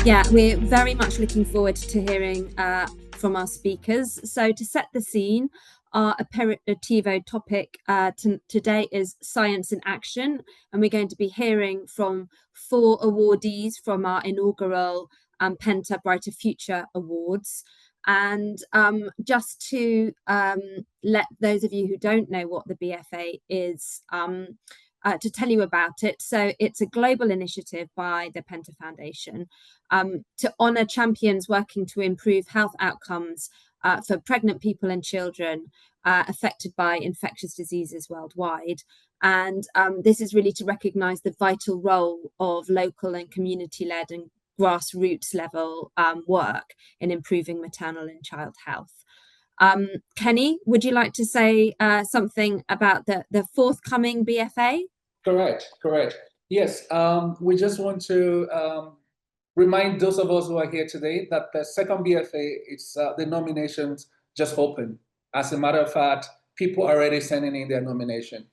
Yeah, we're very much looking forward to hearing from our speakers. So to set the scene, our aperitivo topic today is Science in Action, and we're going to be hearing from 4 awardees from our inaugural Penta Brighter Future Awards. And just to let those of you who don't know what the BFA is, to tell you about it. So it's a global initiative by the Penta Foundation to honour champions working to improve health outcomes for pregnant people and children affected by infectious diseases worldwide. And this is really to recognise the vital role of local and community-led and grassroots level work in improving maternal and child health. Kenny, would you like to say something about the forthcoming BFA? Correct. Yes, we just want to remind those of us who are here today that the second BFA, it's the nominations just opened. As a matter of fact, people are already sending in their nomination.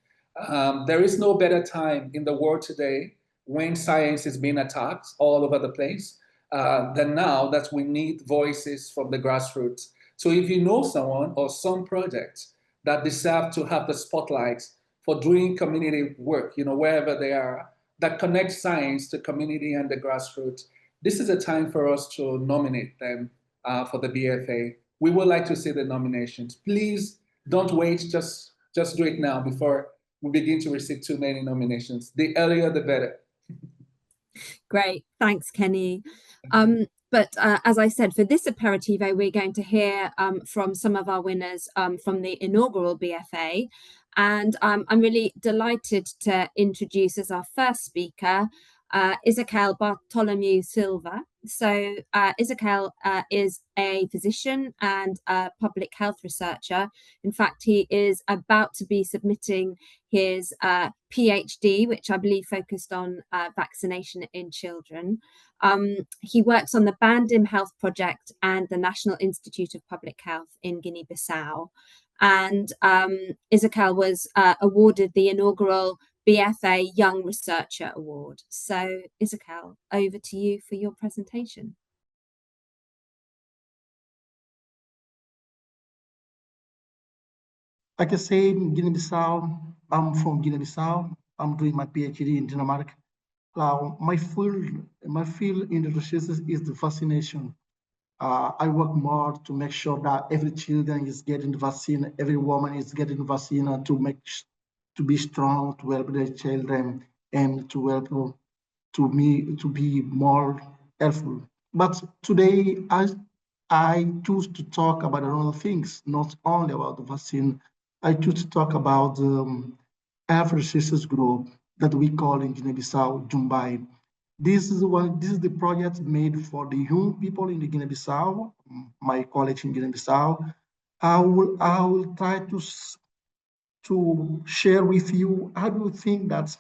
There is no better time in the world today when science is being attacked all over the place than now that we need voices from the grassroots. So if you know someone or some projects that deserve to have the spotlight for doing community work, wherever they are, that connect science to community and the grassroots, this is a time for us to nominate them for the BFA. We would like to see the nominations. Please don't wait, just do it now before we begin to receive too many nominations. The earlier, the better. Great, thanks, Kenny. But as I said, for this aperitivo, we're going to hear from some of our winners from the inaugural BFA. And I'm really delighted to introduce as our first speaker, Isaquel Bartolomeu Silva. So Isaquel is a physician and a public health researcher. In fact, he is about to be submitting his PhD, which I believe focused on vaccination in children. He works on the Bandim Health Project and the National Institute of Public Health in Guinea-Bissau. And Isaquel was awarded the inaugural BFA Young Researcher Award. So Isaquel, over to you for your presentation. Like I said, Guinea-Bissau, I'm from Guinea-Bissau. I'm doing my PhD in Denmark. My field in the research is the vaccination. I work more to make sure that every children is getting the vaccine, every woman is getting the vaccine to be strong, to help their children, and to help to be more helpful. But today, I choose to talk about other things, not only about the vaccine. I choose to talk about the health research group that we call in Guinea-Bissau, Jumbai. This is the project made for the young people in the Guinea-Bissau, my college in Guinea-Bissau. I will try to share with you how do you think that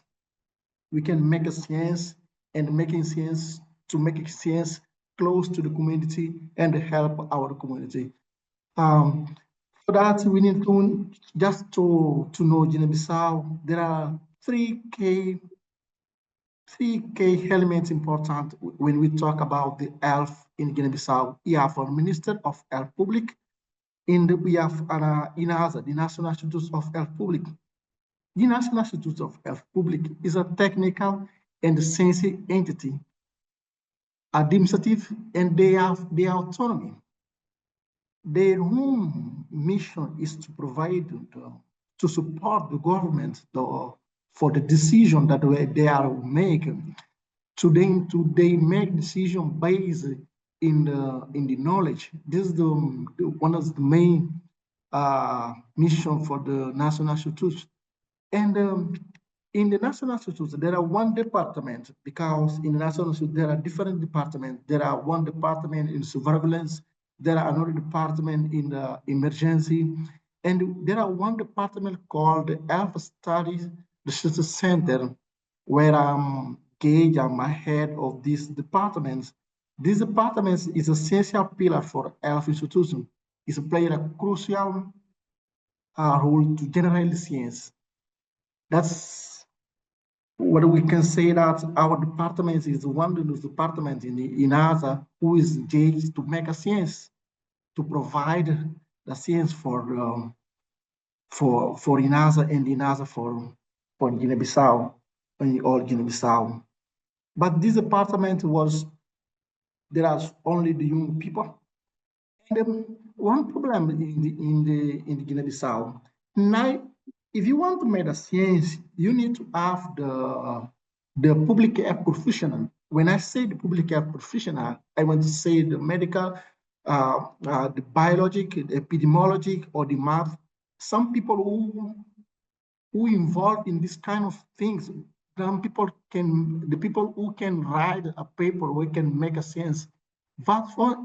we can make a science and making science to make science close to the community and help our community. For that, we need to just to know Guinea-Bissau. There are three key elements important when we talk about the health in Guinea-Bissau. We have a Minister of Health Public, and we have INASA, the National Institute of Health Public. The National Institute of Health Public is a technical and scientific entity, administrative, and they have their autonomy. Their own mission is to provide, to support the government for the decision that they are making. They make decision based in the knowledge. This is one of the main mission for the National Institute. And in the National Institute, there are one department, because in the National Institute, there are different departments. There are one department in surveillance, there are another department in the emergency, and there are one department called the Health Studies Research Center, where I'm head of these departments. This department is an essential pillar for health institutions. It's playing a crucial role to generate science. That's what we can say that our department is one of those departments in NASA who is engaged to make a science, to provide the science for INASA and INASA for Guinea-Bissau, or Guinea-Bissau. But this department there are only the young people. And one problem in the Guinea-Bissau, now, if you want to make a science, you need to have the public health professional. When I say the public health professional, I want to say the medical, the biologic, the epidemiologic, or the math. Some people who involved in this kind of things, the people who can write a paper, who can make a science. But for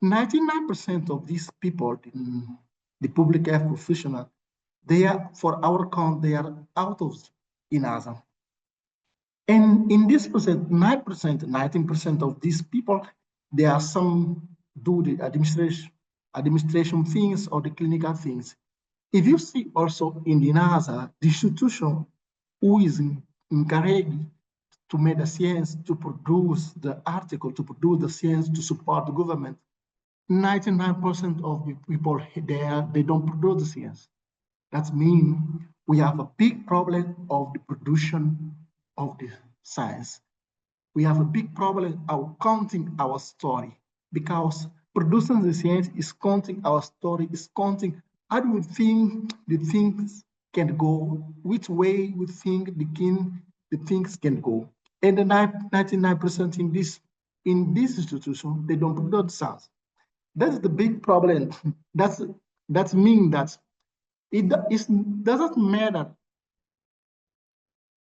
99% of these people, the public health professional, they are, for our count, they are out of INASA. And in this percent, 9%, 19% of these people, there are some do the administration things or the clinical things. If you see also in the INASA, the institution who is encouraged to make the science, to produce the article, to produce the science, to support the government, 99% of the people there, they don't produce the science. That means we have a big problem of the production of the science. We have a big problem of counting our story, because producing the science is counting our story, is counting how do we think the things can go, which way we think the things can go. And the 99% in this institution, they don't produce science. That's the big problem. That means that it doesn't matter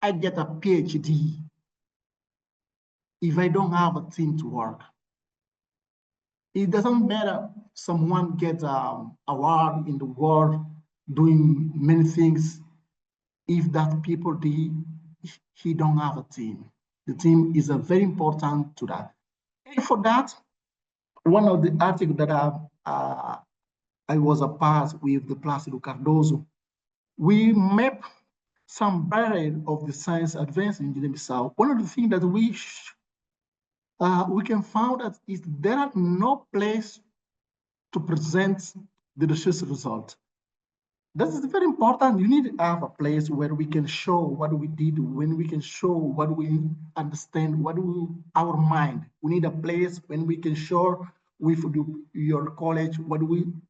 I get a PhD if I don't have a team to work. It doesn't matter someone gets an award in the world doing many things if that people he don't have a team. The team is very important to that. And for that, one of the articles that I was a part with the Plácido Cardoso, we map some barrier of the science advance in Guinea-Bissau. One of the things that we can find that is there are no place to present the research result. That is very important. You need to have a place where we can show what we did, when we can show what we understand, our mind. We need a place when we can show with your college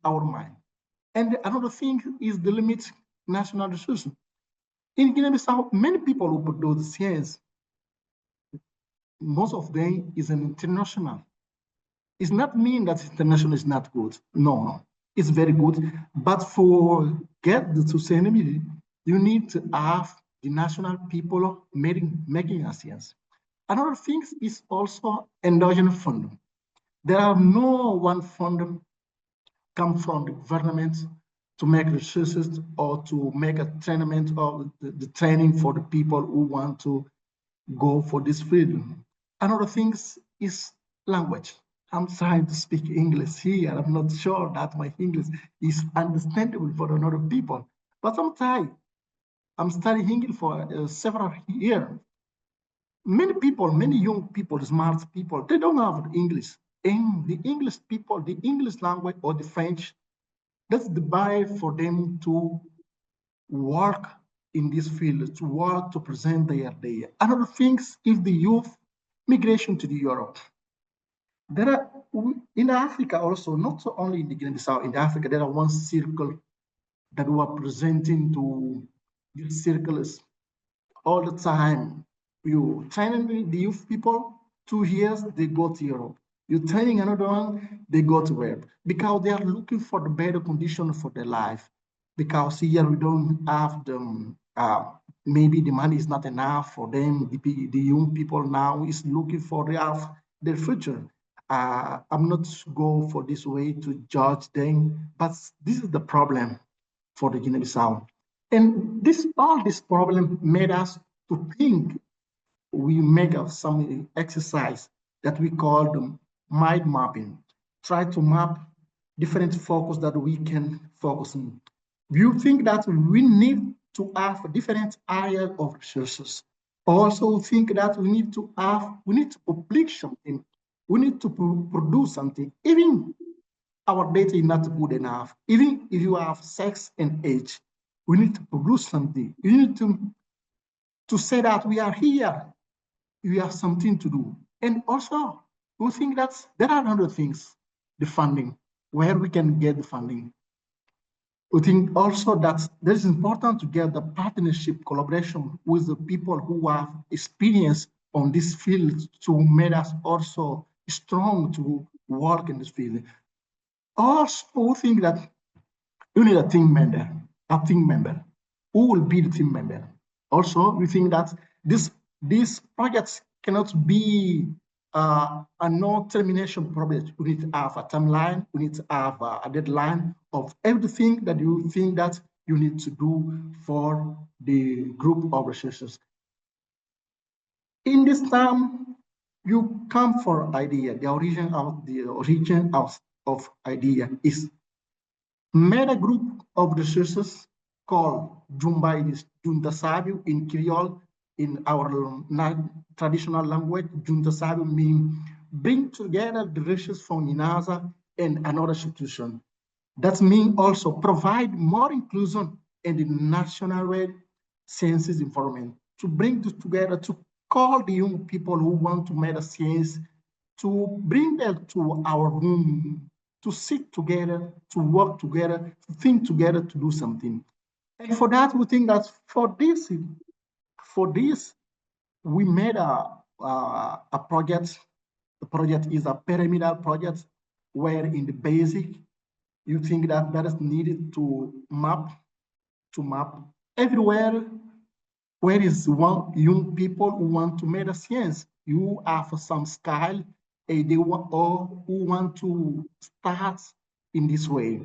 our mind. And another thing is the limit national resources. In Guinea-Bissau, many people who produce science, most of them is an international. It's not mean that international is not good. No, it's very good. But for get the sustainability, you need to have the national people making a science. Another thing is also endogenous funding. There are no one fund come from the government to make researches or to make a training of the training for the people who want to go for this field. Another thing is language. I'm trying to speak English here. I'm not sure that my English is understandable for another people, but I'm studying English for several years. Many people, many young people, smart people, they don't have English. And the English people, the English language or the French, that's the barrier for them to work in this field, to work, to present their idea. Another thing is the youth migration to the Europe. There are, in Africa also, not so only in the Guinea-Bissau, in Africa, there are one circle that we are presenting to these circles all the time. You training the youth people, 2 years, they go to Europe. You're training another one, they go to where? Because they are looking for the better condition for their life. Because here we don't have them, maybe the money is not enough for them. The young people now is looking for their future. I'm not go for this way to judge them, but this is the problem for the Guinea-Bissau. And all this problem made us to think we make some exercise that we call the mind mapping. Try to map different focus that we can focus on. You think that we need to have different areas of resources. Also think that we need to publish something. We need to produce something. Even our data is not good enough. Even if you have sex and age, we need to produce something. You need to say that we are here. We have something to do. And also, we think that there are other things, the funding, where we can get the funding. We think also that it is important to get the partnership collaboration with the people who have experience on this field to make us also strong to work in this field. Also, we think that you need a team member. Who will be the team member? Also, we think that these projects cannot be a no-termination project. We need to have a timeline. We need to have a deadline of everything that you think that you need to do for the group of researchers. In this time, you come for idea. The origin of idea is made a group of researchers called Djunta Sabios in Creole. In our traditional language, Djunta Sabios means bring together the researchers from INASA and another institution. That means also provide more inclusion in the national sciences environment, to bring this together, to call the young people who want to make a science, to bring them to our room, to sit together, to work together, to think together, to do something. And for that, we think that for this, we made a project. The project is a pyramidal project where in the basic, you think that that is needed to map everywhere where is one young people who want to make a science. You have some style, they want, or who want to start in this way.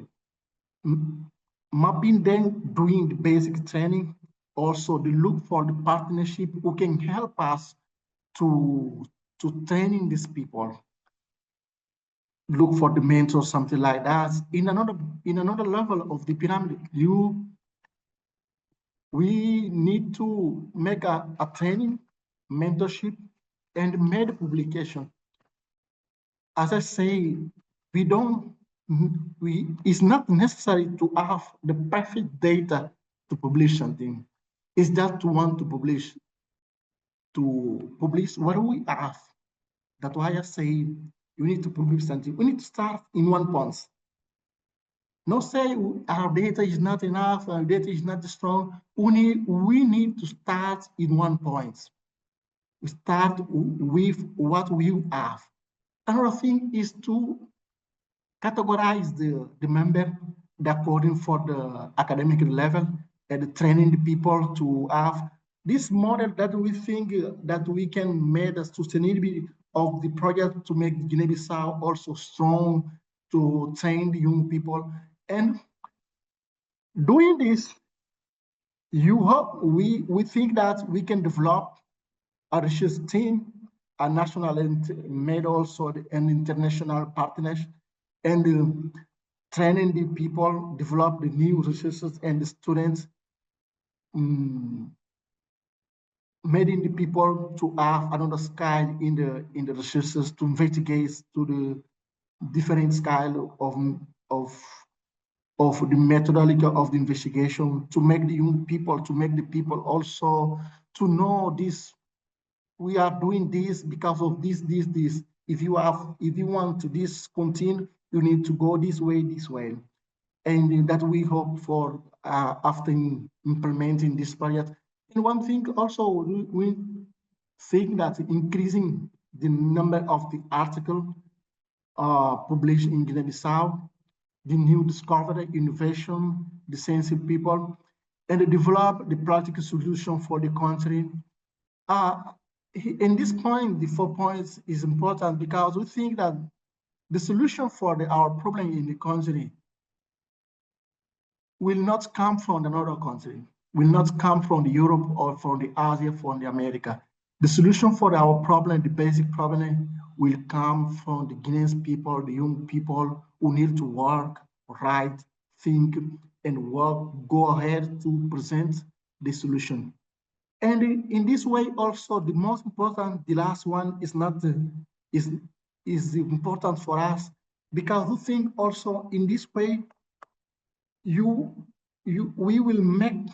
Mapping them, doing the basic training, also the look for the partnership who can help us to training these people. Look for the mentor, something like that. In another level of the pyramid, we need to make a training, mentorship, and made publication. As I say, it's not necessary to have the perfect data to publish something. It's just to want to publish what we have. That's why I say you need to publish something. We need to start in one point. Not say our data is not enough, our data is not strong. We need to start in one point. We start with what we have. Another thing is to categorize the member according for the academic level and training the people to have this model that we think that we can make the sustainability of the project to make Guinea-Bissau also strong, to train the young people. And doing this, we think that we can develop a research team, a national and made also an international partners, and training the people, develop the new researchers and the students, making the people to have another style in the researchers to investigate to the different style of the methodology of the investigation, to make the young people, to make the people also to know this. We are doing this because of this. If you want to this continue, you need to go this way. And that we hope for after implementing this project. And one thing also, we think that increasing the number of the article published in Guinea-Bissau, the new discovery, innovation, the sensitive people, and develop the practical solution for the country. In this point, the 4 points is important because we think that the solution for our problem in the country will not come from another country, will not come from the Europe or from the Asia, from the America. The solution for our problem, the basic problem, will come from the Guinean people, the young people who need to work, write, think, and work, go ahead to present the solution. And in this way, also the most important, the last one is not is important for us, because we think also in this way we will make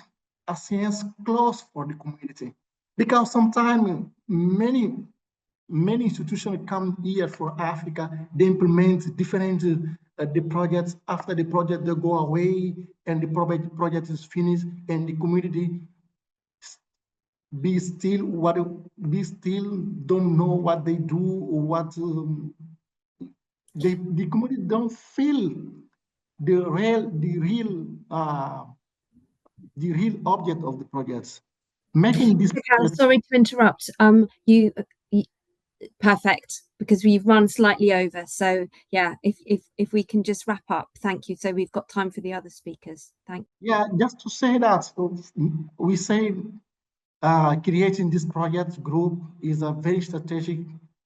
a science close for the community, because sometimes many institutions come here for Africa, they implement different the projects. After the project, they go away and the project is finished, and the community be still don't know what they do, or what the community don't feel the real object of the projects. Making this Sorry to interrupt. You perfect, because we've run slightly over. So yeah, if we can just wrap up, thank you. So we've got time for the other speakers. Thank you. Yeah, just to say that we say creating this project group is a very strategic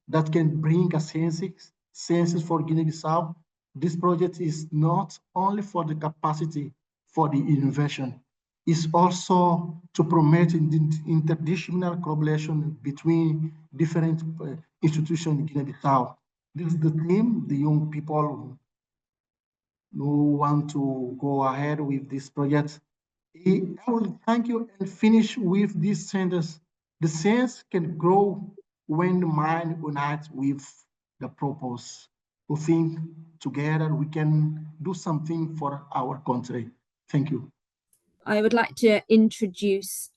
that can bring a census for Guinea-Bissau. This project is not only for the capacity for the innovation, it's also to promote interdisciplinary collaboration between different institutions in Guinea-Bissau. This is the team, the young people who want to go ahead with this project. I will thank you and finish with this sentence. The sense can grow when the mind unites with the purpose. To think together, we can do something for our country. Thank you. I would like to introduce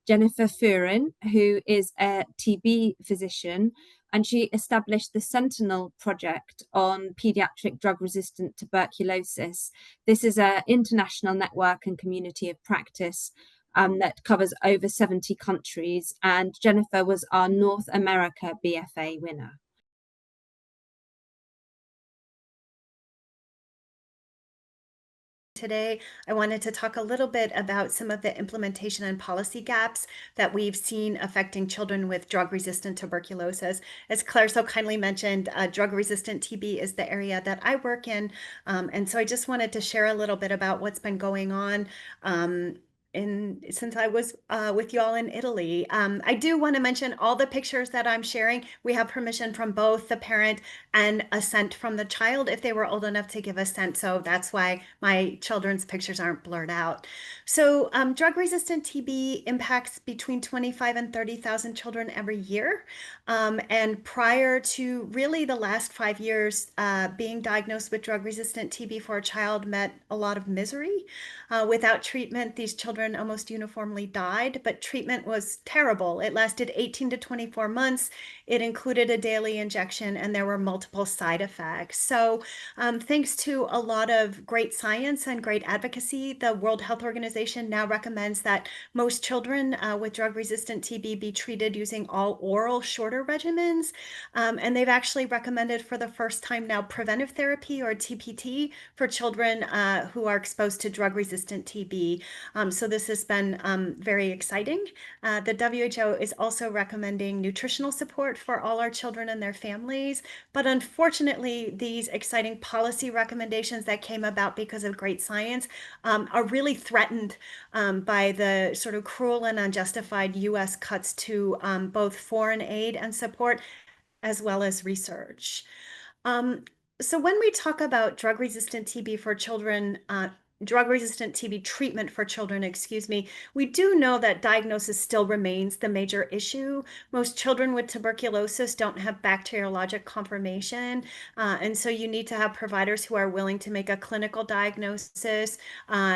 Jennifer Furin, who is a TB physician, and she established the Sentinel Project on Pediatric Drug-Resistant Tuberculosis. This is an international network and community of practice that covers over 70 countries, and Jennifer was our North America BFA winner. Today, I wanted to talk a little bit about some of the implementation and policy gaps that we've seen affecting children with drug-resistant tuberculosis. As Claire so kindly mentioned, drug-resistant TB is the area that I work in, and so I just wanted to share a little bit about what's been going on since I was with y'all in Italy. I do want to mention all the pictures that I'm sharing. We have permission from both the parent and assent from the child if they were old enough to give assent. So that's why my children's pictures aren't blurred out. So drug-resistant TB impacts between 25 and 30,000 children every year. And prior to really the last 5 years, being diagnosed with drug-resistant TB for a child meant a lot of misery. Without treatment, these children almost uniformly died, but treatment was terrible. It lasted 18 to 24 months. It included a daily injection, and there were multiple side effects. So thanks to a lot of great science and great advocacy, the World Health Organization now recommends that most children with drug-resistant TB be treated using all oral shorter regimens. And they've actually recommended for the first time now preventive therapy, or TPT, for children who are exposed to drug-resistant TB. So this has been very exciting. The WHO is also recommending nutritional support for all our children and their families. But unfortunately, these exciting policy recommendations that came about because of great science are really threatened by the sort of cruel and unjustified US cuts to both foreign aid and support, as well as research. So when we talk about drug-resistant TB for children, drug-resistant TB treatment for children, excuse me, we do know that diagnosis still remains the major issue. Most children with tuberculosis don't have bacteriologic confirmation, and so you need to have providers who are willing to make a clinical diagnosis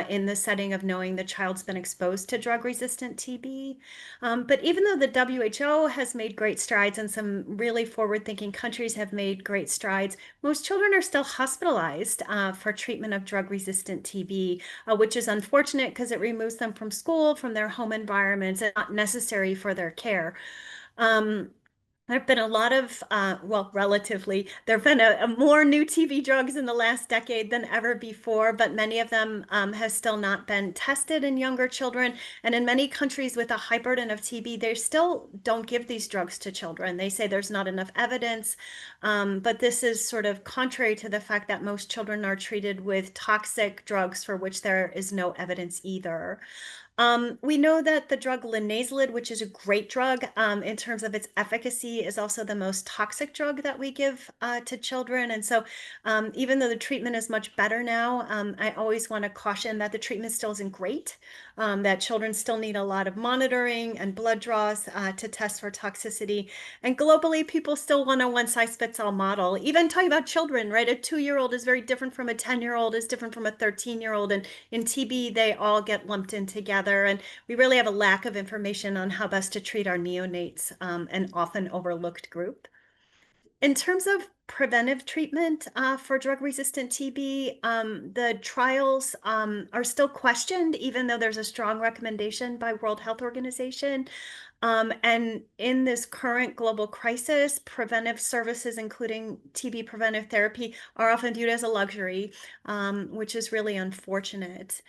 in the setting of knowing the child's been exposed to drug-resistant TB. But even though the WHO has made great strides and some really forward-thinking countries have made great strides, most children are still hospitalized for treatment of drug-resistant TB. Which is unfortunate because it removes them from school, from their home environments, and not necessary for their care. There have been a lot of, relatively, there have been more new TB drugs in the last decade than ever before, but many of them have still not been tested in younger children. And in many countries with a high burden of TB, they still don't give these drugs to children. They say there's not enough evidence, but this is sort of contrary to the fact that most children are treated with toxic drugs for which there is no evidence either. We know that the drug linezolid, which is a great drug in terms of its efficacy, is also the most toxic drug that we give to children. And so even though the treatment is much better now, I always want to caution that the treatment still isn't great, that children still need a lot of monitoring and blood draws to test for toxicity. And globally, people still want a one-size-fits-all model. Even talking about children, right? A 2-year-old is very different from a 10-year-old, is different from a 13-year-old. And in TB, they all get lumped in together. And we really have a lack of information on how best to treat our neonates, an often overlooked group. In terms of preventive treatment for drug-resistant TB, the trials are still questioned, even though there's a strong recommendation by World Health Organization. And in this current global crisis, preventive services, including TB preventive therapy, are often viewed as a luxury, which is really unfortunate.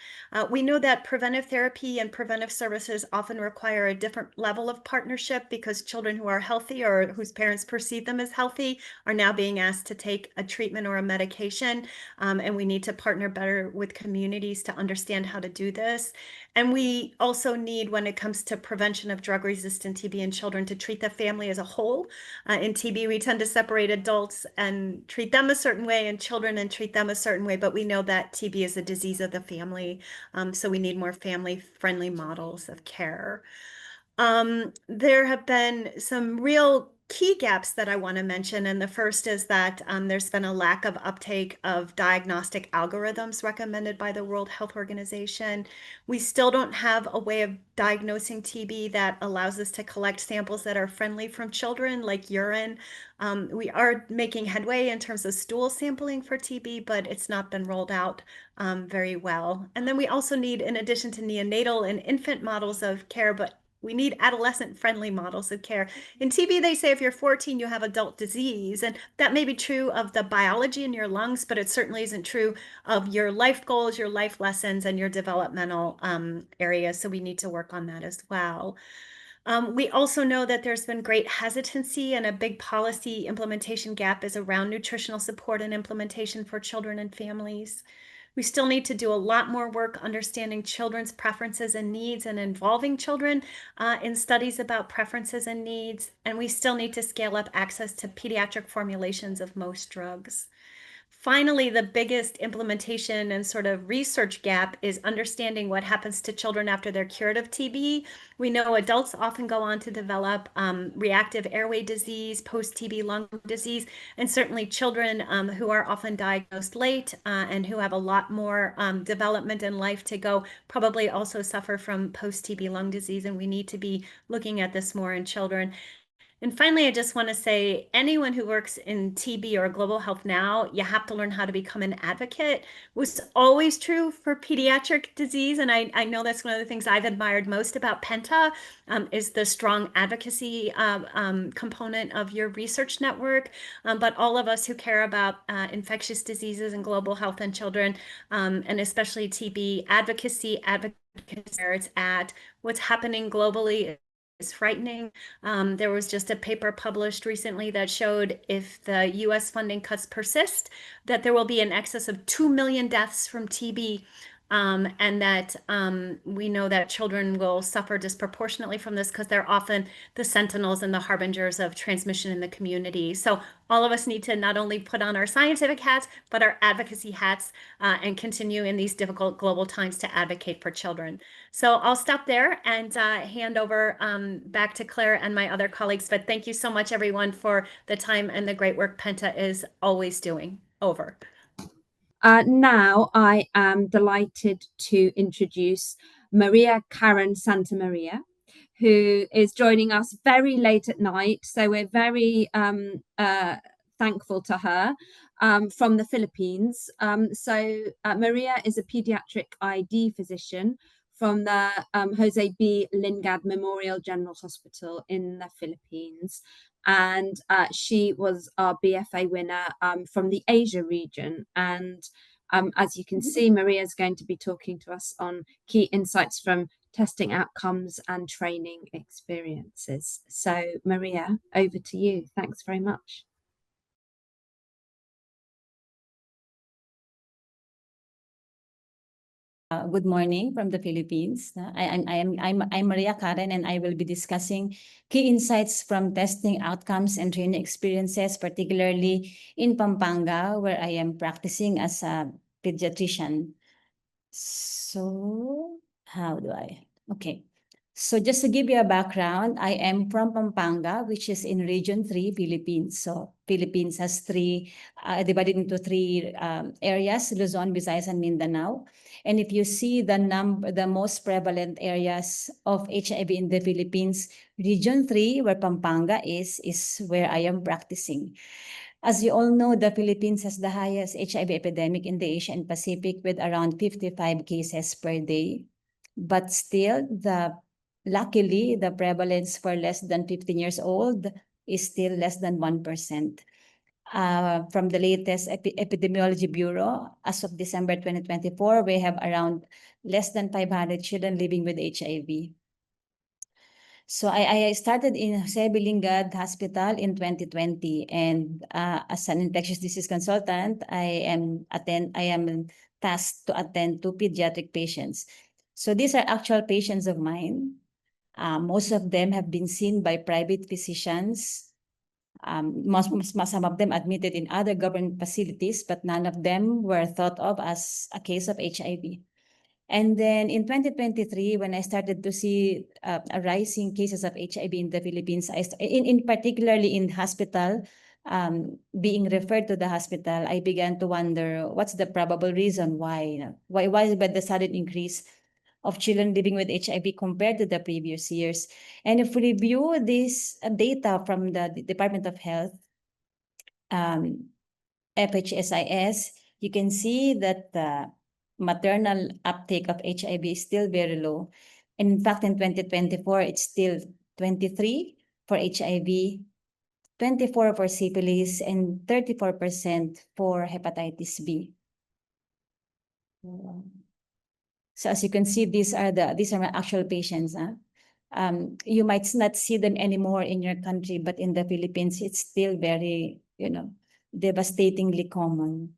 We know that preventive therapy and preventive services often require a different level of partnership because children who are healthy or whose parents perceive them as healthy are now being asked to take a treatment or a medication. And we need to partner better with communities to understand how to do this. And we also need, when it comes to prevention of drug-resistant TB in children, to treat the family as a whole. In TB, we tend to separate adults and treat them a certain way and children and treat them a certain way, but we know that TB is a disease of the family, so we need more family-friendly models of care. There have been some real key gaps that I want to mention, and the first is that there's been a lack of uptake of diagnostic algorithms recommended by the World Health Organization. We still don't have a way of diagnosing TB that allows us to collect samples that are friendly from children, like urine. We are making headway in terms of stool sampling for TB, but it's not been rolled out very well. And then we also need, in addition to neonatal and infant models of care, but we need adolescent-friendly models of care. In TB, they say if you're 14, you have adult disease. And that may be true of the biology in your lungs, but it certainly isn't true of your life goals, your life lessons, and your developmental areas. So we need to work on that as well. We also know that there's been great hesitancy, and a big policy implementation gap is around nutritional support and implementation for children and families. We still need to do a lot more work understanding children's preferences and needs and involving children in studies about preferences and needs. And we still need to scale up access to pediatric formulations of most drugs. Finally, the biggest implementation and sort of research gap is understanding what happens to children after they're cured of TB. We know adults often go on to develop reactive airway disease, post-TB lung disease, and certainly children who are often diagnosed late and who have a lot more development in life to go probably also suffer from post-TB lung disease, and we need to be looking at this more in children. And finally, I just want to say, anyone who works in TB or global health now, you have to learn how to become an advocate. It was always true for pediatric disease. And I know that's one of the things I've admired most about Penta is the strong advocacy component of your research network. But all of us who care about infectious diseases and global health in children, and especially TB, advocacy where it's at, what's happening globally is frightening. There was just a paper published recently that showed if the US funding cuts persist, that there will be in excess of 2 million deaths from TB. And that we know that children will suffer disproportionately from this because they're often the sentinels and the harbingers of transmission in the community. So all of us need to not only put on our scientific hats, but our advocacy hats and continue in these difficult global times to advocate for children. So I'll stop there and hand over back to Claire and my other colleagues. But thank you so much, everyone, for the time and the great work Penta is always doing. Over. Now I am delighted to introduce Maria Karren Sta, who is joining us very late at night. So we're very thankful to her from the Philippines. Maria is a pediatric ID physician from the Jose B. Lingad Memorial General Hospital in the Philippines. And she was our BFA winner from the Asia region. And as you can see, Maria is going to be talking to us on key insights from testing outcomes and training experiences. So Maria, over to you. Thanks very much. Good morning from the Philippines. I'm Maria Karren, and I will be discussing key insights from testing outcomes and training experiences, particularly in Pampanga, where I am practicing as a pediatrician. So how do I? Okay. So just to give you a background, I am from Pampanga, which is in Region 3, Philippines. So Philippines has divided into three areas: Luzon, Visayas, and Mindanao. And if you see the most prevalent areas of HIV in the Philippines, Region 3, where Pampanga is where I am practicing. As you all know, the Philippines has the highest HIV epidemic in the Asia and Pacific, with around 55 cases per day. But still, luckily, the prevalence for less than 15 years old is still less than 1%. From the latest Epidemiology Bureau, as of December 2024, we have around less than 500 children living with HIV. So I started in Lingad Hospital in 2020, and as an infectious disease consultant, I am tasked to attend to pediatric patients. So these are actual patients of mine. Most of them have been seen by private physicians. Some of them admitted in other government facilities, but none of them were thought of as a case of HIV. And then in 2023, when I started to see a rising cases of HIV in the Philippines, in particularly in hospital, being referred to the hospital, I began to wonder what's the probable reason why is the sudden increase of children living with HIV compared to the previous years. And if we review this data from the Department of Health, FHSIS, you can see that the maternal uptake of HIV is still very low. And in fact, in 2024, it's still 23 for HIV, 24 for syphilis, and 34% for hepatitis B. So as you can see, these are my actual patients. You might not see them anymore in your country, but in the Philippines, it's still very, devastatingly common.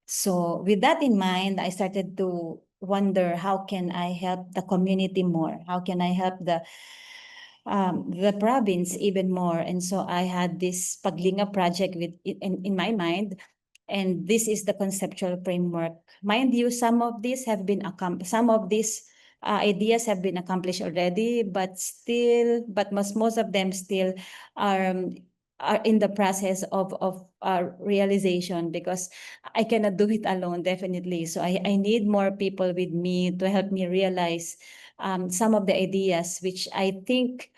So with that in mind, I started to wonder, how can I help the community more? How can I help the province even more? And so I had this Paglinga project in my mind, and this is the conceptual framework. Mind you, some of these ideas have been accomplished already, but most of them still are in the process of realization, because I cannot do it alone, definitely. So I need more people with me to help me realize some of the ideas, which I think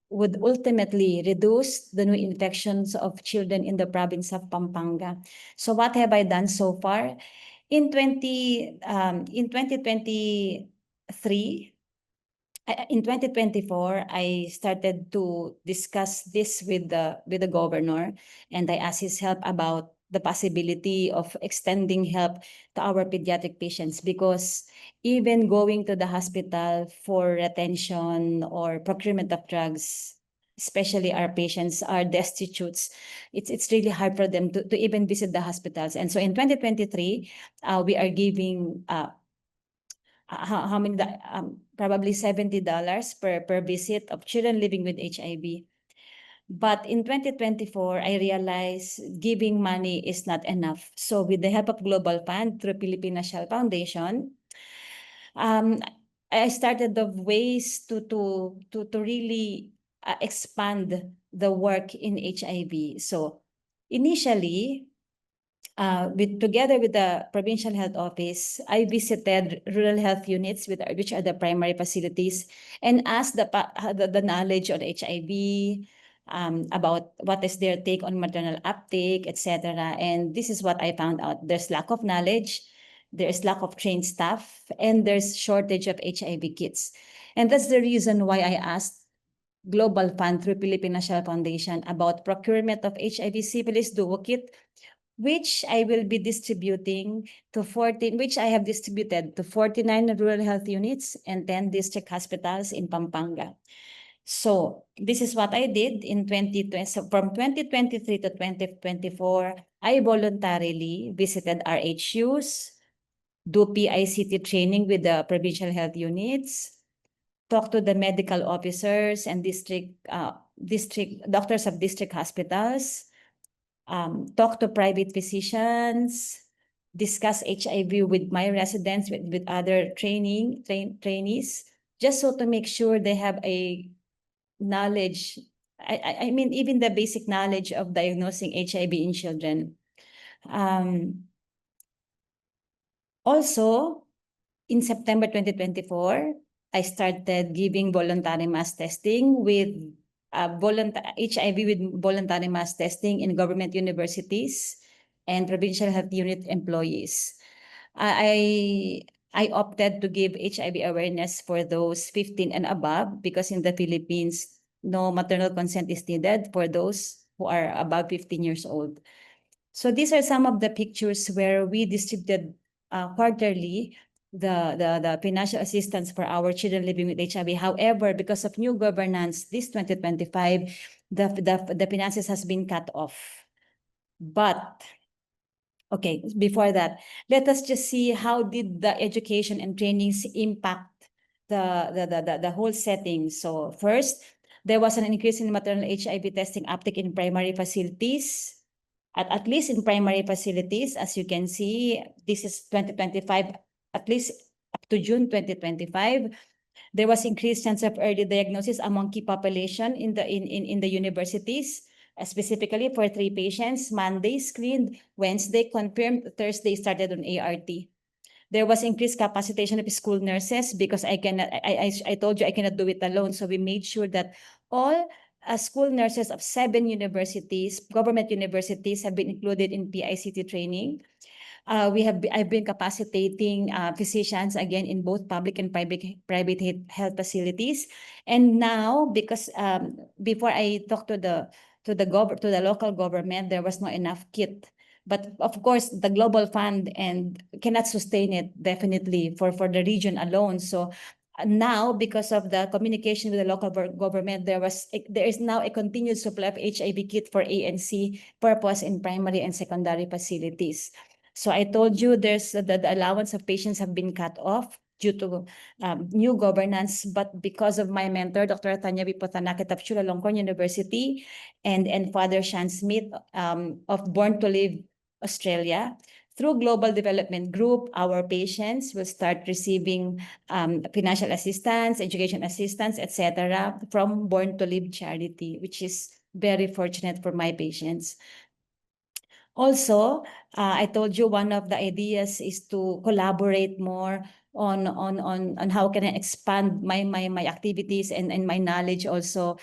would ultimately reduce the new infections of children in the province of Pampanga. So what have I done so far? In 2023, in 2024, I started to discuss this with the governor, and I asked his help about the possibility of extending help to our pediatric patients, because even going to the hospital for retention or procurement of drugs, especially our patients are destitutes, it's really hard for them to even visit the hospitals. And so in 2023, we are giving how many, probably $70 per visit of children living with HIV. But in 2024, I realized giving money is not enough. So with the help of Global Fund through Philippine National Foundation, I started the ways to really expand the work in HIV. So initially, together with the Provincial Health Office, I visited rural health units, which are the primary facilities, and asked the knowledge on HIV, about what is their take on maternal uptake, etc. And this is what I found out. There's lack of knowledge, there's lack of trained staff, and there's shortage of HIV kits. And that's the reason why I asked Global Fund through Philippine National Foundation about procurement of HIV syphilis duo kit, which I will be distributing to 14, which I have distributed to 49 rural health units and 10 district hospitals in Pampanga. So this is what I did in 2020. So from 2023 to 2024, I voluntarily visited RHUs, do PICT training with the provincial health units, talk to the medical officers and district doctors of district hospitals, talk to private physicians, discuss HIV with my residents, with other trainees, just so to make sure they have a knowledge. I mean, even the basic knowledge of diagnosing HIV in children. Also, in September 2024, I started giving voluntary mass testing with HIV with voluntary mass testing in government universities and provincial health unit employees. I opted to give HIV awareness for those 15 and above because in the Philippines, no maternal consent is needed for those who are above 15 years old. So these are some of the pictures where we distributed quarterly the financial assistance for our children living with HIV. However, because of new governance, this 2025, the finances has been cut off. But okay, before that, let us just see how did the education and trainings impact the whole setting. So first, there was an increase in maternal HIV testing uptake in primary facilities. At least in primary facilities, as you can see, this is 2025, at least up to June 2025. There was increased chance of early diagnosis among key population in the universities, specifically for 3 patients. Monday screened, Wednesday confirmed, Thursday started on ART. There was increased capacitation of school nurses because I told you I cannot do it alone. So we made sure that all school nurses of 7 universities, government universities, have been included in PICT training. I've been capacitating physicians again in both public and private health facilities. And now, because before I talked to the local government, there was not enough kit. But of course, the global fund and cannot sustain it definitely for the region alone. So now, because of the communication with the local government, there is now a continued supply of HIV kit for ANC purpose in primary and secondary facilities. So I told you there's the allowance of patients have been cut off due to new governance, but because of my mentor, Dr. Tanya Vipotanakit of Chulalongkorn University and Father Sean Smith of Born to Live Australia, through Global Development Group, our patients will start receiving financial assistance, education assistance, etc. from Born to Live charity, which is very fortunate for my patients. Also, I told you one of the ideas is to collaborate more on how can I expand my activities and my knowledge also,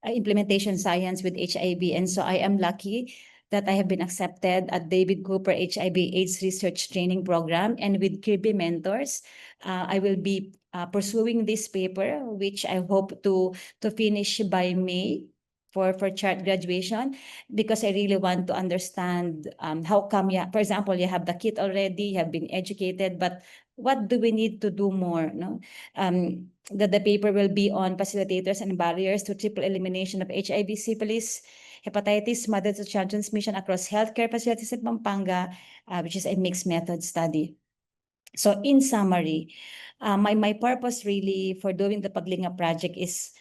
implementation science with HIV. And so I am lucky that I have been accepted at David Cooper HIV/AIDS Research Training Program, and with Kirby Mentors, I will be pursuing this paper, which I hope to finish by May for chart graduation, because I really want to understand how come, for example, you have the kit already, you have been educated, but what do we need to do more? No, the paper will be on facilitators and barriers to triple elimination of HIV, syphilis, hepatitis, mother to child transmission across healthcare facilities in Pampanga, which is a mixed method study. So in summary, my purpose really for doing the Paglinga project is,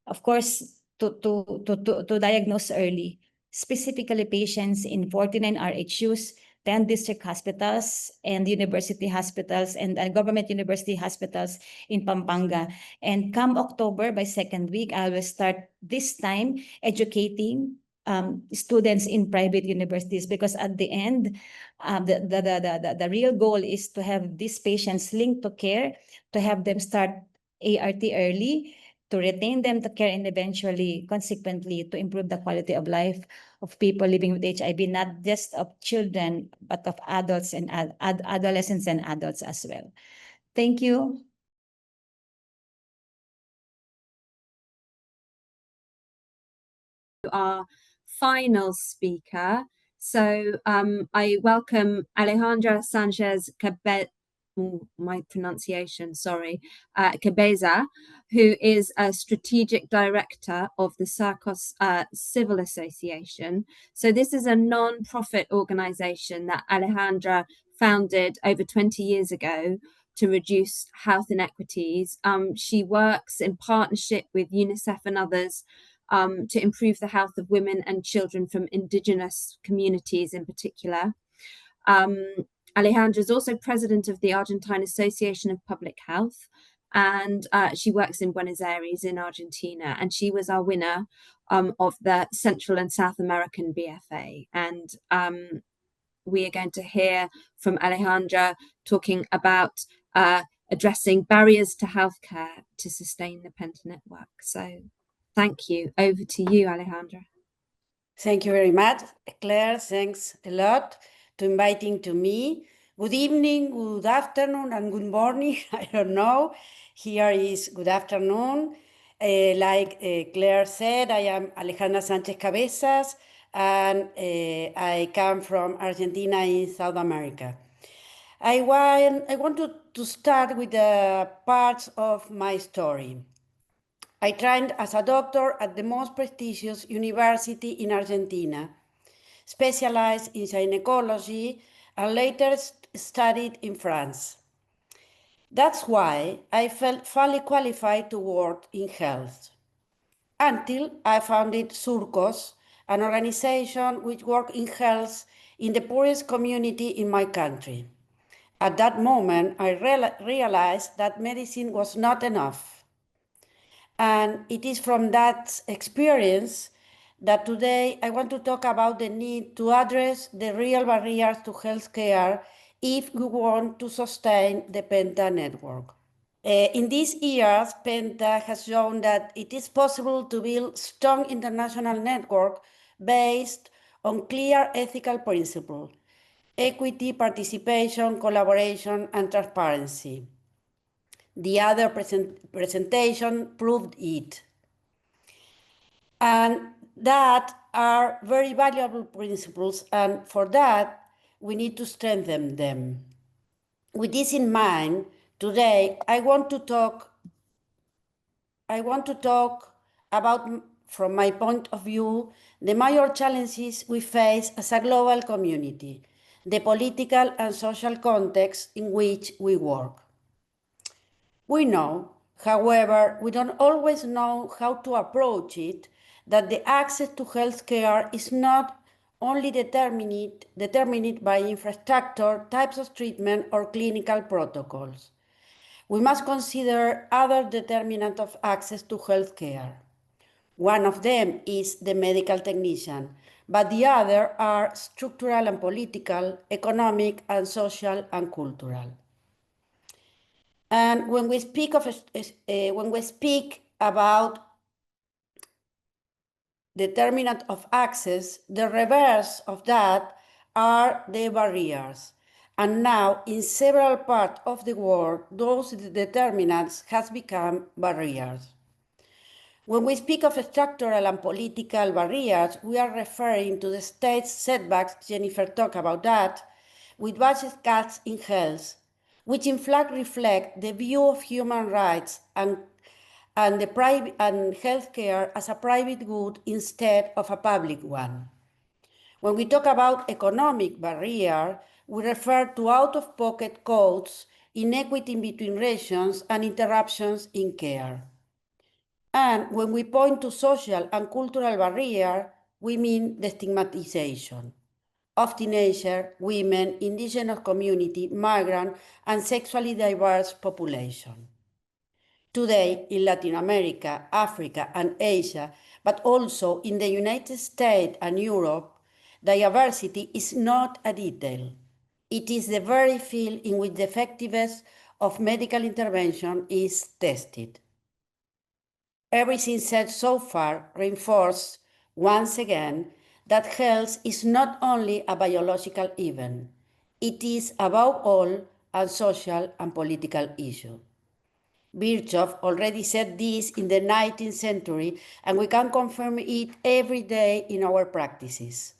of course, to diagnose early, specifically patients in 49 RHUs, 10 district hospitals and university hospitals and government university hospitals in Pampanga. And come October, by second week, I will start this time educating students in private universities, because at the end, the real goal is to have these patients linked to care, to have them start ART early, to retain them to care, and eventually, consequently, to improve the quality of life of people living with HIV, not just of children, but of adults and adolescents and adults as well. Thank you. Our final speaker. So I welcome Alejandra Sanchez my pronunciation, sorry, Cabeza, who is a strategic director of the Sarcos Civil Association. So this is a non-profit organization that Alejandra founded over 20 years ago to reduce health inequities. She works in partnership with UNICEF and others to improve the health of women and children from indigenous communities in particular. Alejandra is also president of the Argentine Association of Public Health, and she works in Buenos Aires in Argentina, and she was our winner of the Central and South American BFA. And we are going to hear from Alejandra talking about addressing barriers to healthcare to sustain the Penta Network. So thank you. Over to you, Alejandra. Thank you very much, Claire. Thanks a lot to inviting to me. Good evening, good afternoon, and good morning. I don't know. Here is good afternoon. Like Claire said, I am Alejandra Sanchez Cabezas, and I come from Argentina in South America. I want to start with the parts of my story. I trained as a doctor at the most prestigious university in Argentina, specialized in gynecology, and later studied in France. That's why I felt fully qualified to work in health, until I founded Surcos, an organization which works in health in the poorest community in my country. At that moment, I realized that medicine was not enough. And it is from that experience that today I want to talk about the need to address the real barriers to healthcare if we want to sustain the Penta network. In these years, Penta has shown that it is possible to build strong international network based on clear ethical principles: equity, participation, collaboration, and transparency. The other presentation proved it. And that are very valuable principles, and for that, we need to strengthen them. With this in mind, today, I want to talk about, from my point of view, the major challenges we face as a global community, the political and social context in which we work. We know, however, we don't always know how to approach it, that the access to healthcare is not only determined by infrastructure, types of treatment, or clinical protocols. We must consider other determinants of access to healthcare. One of them is the medical technician, but the other are structural and political, economic and social and cultural. And when we speak about determinant of access, the reverse of that are the barriers. And now, in several parts of the world, those determinants have become barriers. When we speak of structural and political barriers, we are referring to the state's setbacks, Jennifer talked about that, with budget cuts in health, which in fact reflect the view of human rights and healthcare as a private good instead of a public one. When we talk about economic barrier, we refer to out-of-pocket costs, inequity between regions, and interruptions in care. And when we point to social and cultural barrier, we mean the stigmatization of teenagers, women, indigenous community, migrant, and sexually diverse population. Today, in Latin America, Africa, and Asia, but also in the United States and Europe, diversity is not a detail. It is the very field in which the effectiveness of medical intervention is tested. Everything said so far reinforces once again that health is not only a biological event. It is, above all, a social and political issue. Virchow already said this in the 19th century, and we can confirm it every day in our practices.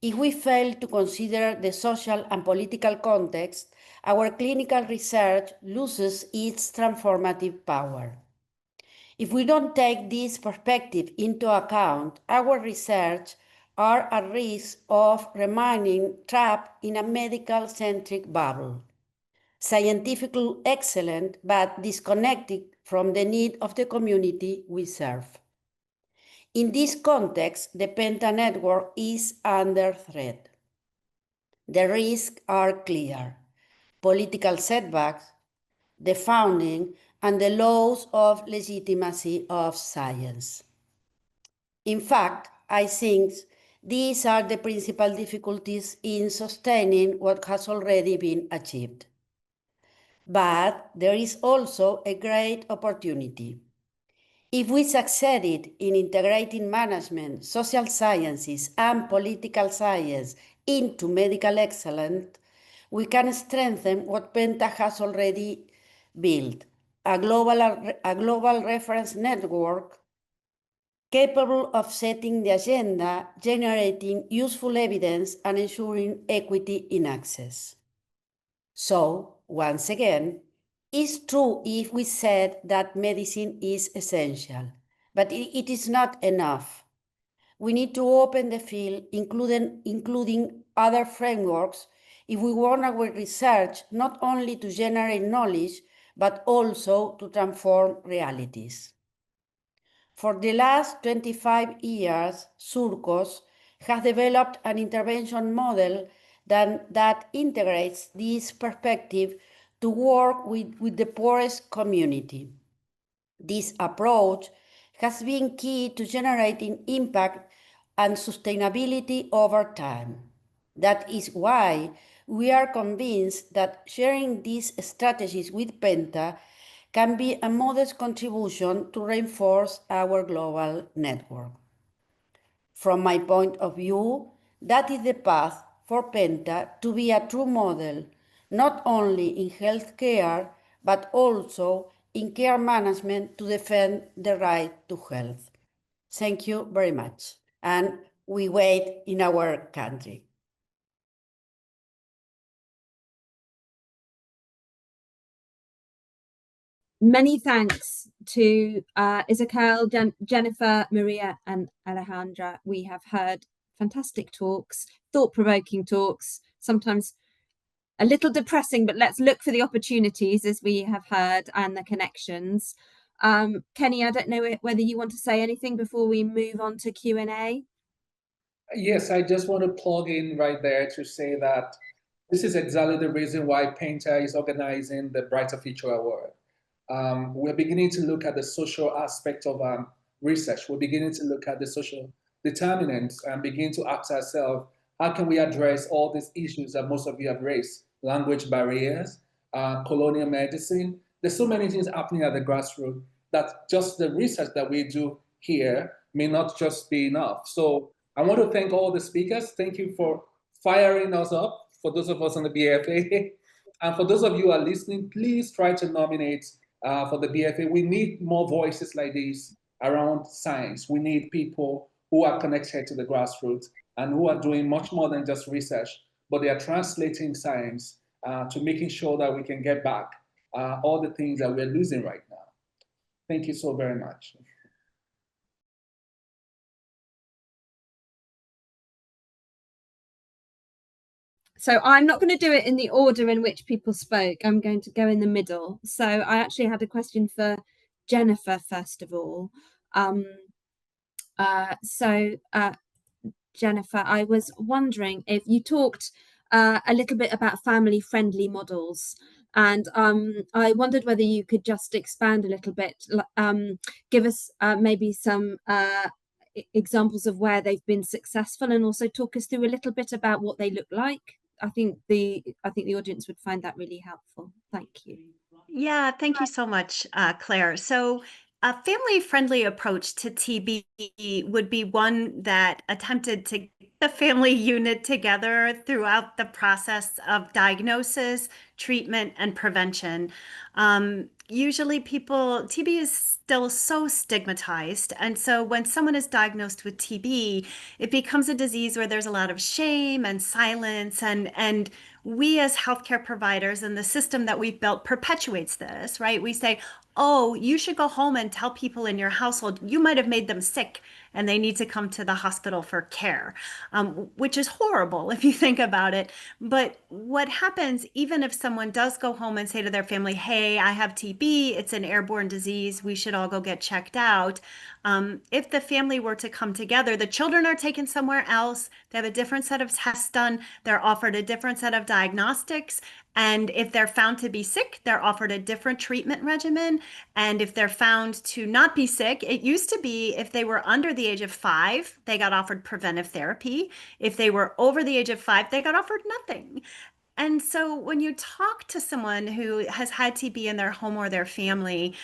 If we fail to consider the social and political context, our clinical research loses its transformative power. If we don't take this perspective into account, our research are at risk of remaining trapped in a medical-centric bubble, scientifically excellent but disconnected from the need of the community we serve. In this context, the Penta Network is under threat. The risks are clear: political setbacks, the founding, and the loss of legitimacy of science. In fact, I think these are the principal difficulties in sustaining what has already been achieved. But there is also a great opportunity. If we succeeded in integrating management, social sciences, and political science into medical excellence, we can strengthen what Penta has already built, a global reference network capable of setting the agenda, generating useful evidence, and ensuring equity in access. So, once again, it's true if we said that medicine is essential, but it is not enough. We need to open the field, including other frameworks, if we want our research not only to generate knowledge, but also to transform realities. For the last 25 years, Surcos has developed an intervention model that integrates this perspective to work with the poorest community. This approach has been key to generating impact and sustainability over time. That is why we are convinced that sharing these strategies with Penta can be a modest contribution to reinforce our global network. From my point of view, that is the path for Penta to be a true model, not only in healthcare, but also in care management to defend the right to health. Thank you very much. And we wait in our country. Many thanks to Isaquel, Jennifer, Maria, and Alejandra. We have heard fantastic talks, thought-provoking talks, sometimes a little depressing, but let's look for the opportunities, as we have heard, and the connections. Kenny, I don't know whether you want to say anything before we move on to Q&A. Yes, I just want to plug in right there to say that this is exactly the reason why Penta is organizing the Brighter Future Award. We're beginning to look at the social aspect of research. We're beginning to look at the social determinants and begin to ask ourselves, how can we address all these issues that most of you have raised? Language barriers, colonial medicine. There's so many things happening at the grassroots that just the research that we do here may not just be enough. So I want to thank all the speakers. Thank you for firing us up, for those of us on the BFA. And for those of you who are listening, please try to nominate for the BFA. We need more voices like this around science. We need people who are connected to the grassroots and who are doing much more than just research, but they are translating science to making sure that we can get back all the things that we're losing right now. Thank you so very much. So I'm not going to do it in the order in which people spoke. I'm going to go in the middle. So I actually had a question for Jennifer, first of all. Jennifer, I was wondering if you talked a little bit about family-friendly models, and I wondered whether you could just expand a little bit, give us maybe some examples of where they've been successful, and also talk us through a little bit about what they look like. I think the audience would find that really helpful. Thank you. Yeah, thank you so much, Claire. So a family-friendly approach to TB would be one that attempted to get the family unit together throughout the process of diagnosis, treatment, and prevention. Usually TB is still so stigmatized. And so when someone is diagnosed with TB, it becomes a disease where there's a lot of shame and silence, and we as healthcare providers and the system that we've built perpetuates this, right? We say, oh, you should go home and tell people in your household, you might have made them sick and they need to come to the hospital for care, which is horrible if you think about it. But what happens, even if someone does go home and say to their family, hey, I have TB, it's an airborne disease, we should all go get checked out. If the family were to come together, the children are taken somewhere else, they have a different set of tests done, they're offered a different set of diagnostics, and if they're found to be sick, they're offered a different treatment regimen. And if they're found to not be sick, it used to be if they were under the age of 5, they got offered preventive therapy. If they were over the age of 5, they got offered nothing. And so when you talk to someone who has had TB in their home or their family,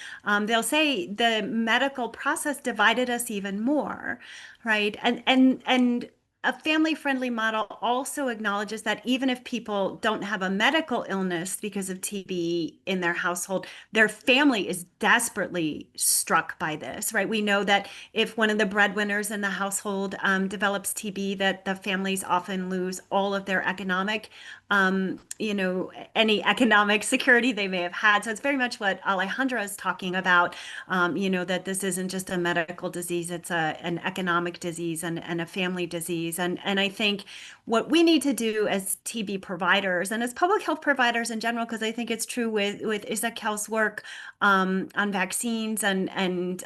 they'll say the medical process divided us even more, right? And a family-friendly model also acknowledges that even if people don't have a medical illness because of TB in their household, their family is desperately struck by this, right? We know that if one of the breadwinners in the household develops TB, that the families often lose all of their economic, any economic security they may have had. So it's very much what Alejandra is talking about, that this isn't just a medical disease, it's an economic disease and a family disease. And I think what we need to do as TB providers and as public health providers in general, because I think it's true with Isaquel's work on vaccines and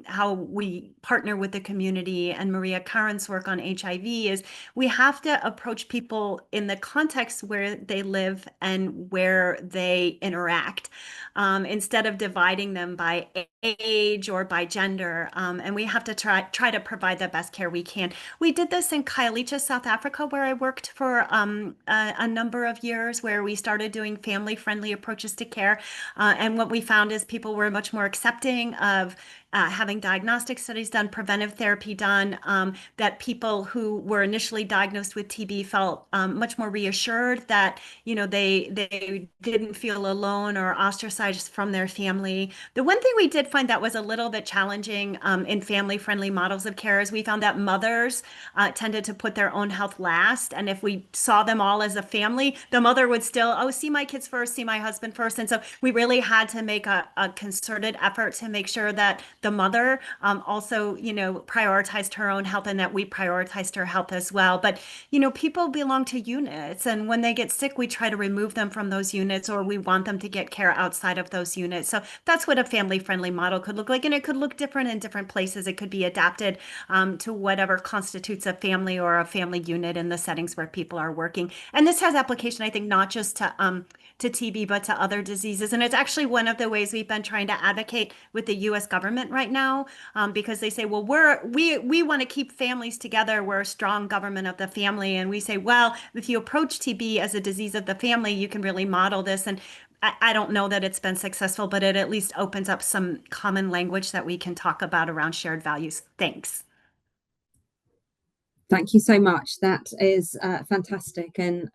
how we partner with the community, and Maria Karren's work on HIV, is we have to approach people in the context where they live and where they interact, instead of dividing them by age or by gender. And we have to try to provide the best care we can. We did this in Khayelitsha, South Africa, where I worked for a number of years, where we started doing family-friendly approaches to care. And what we found is people were much more accepting of having diagnostic studies done, preventive therapy done, that people who were initially diagnosed with TB felt much more reassured that, they didn't feel alone or ostracized from their family. The one thing we did find that was a little bit challenging in family-friendly models of care is we found that mothers tended to put their own health last. And if we saw them all as a family, the mother would still, see my kids first, see my husband first. And so we really had to make a concerted effort to make sure that the mother also, prioritized her own health and that we prioritized her health as well. But, people belong to units. And when they get sick, we try to remove them from those units, or we want them to get care outside of those units. So that's what a family-friendly model could look like. And it could look different in different places. It could be adapted to whatever constitutes a family or a family unit in the settings where people are working. And this has application, I think, not just to TB, but to other diseases. And it's actually one of the ways we've been trying to advocate with the US government right now, because they say, well, we want to keep families together. We're a strong government of the family. And we say, well, if you approach TB as a disease of the family, you can really model this. And I don't know that it's been successful, but it at least opens up some common language that we can talk about around shared values. Thanks. Thank you so much. That is fantastic. And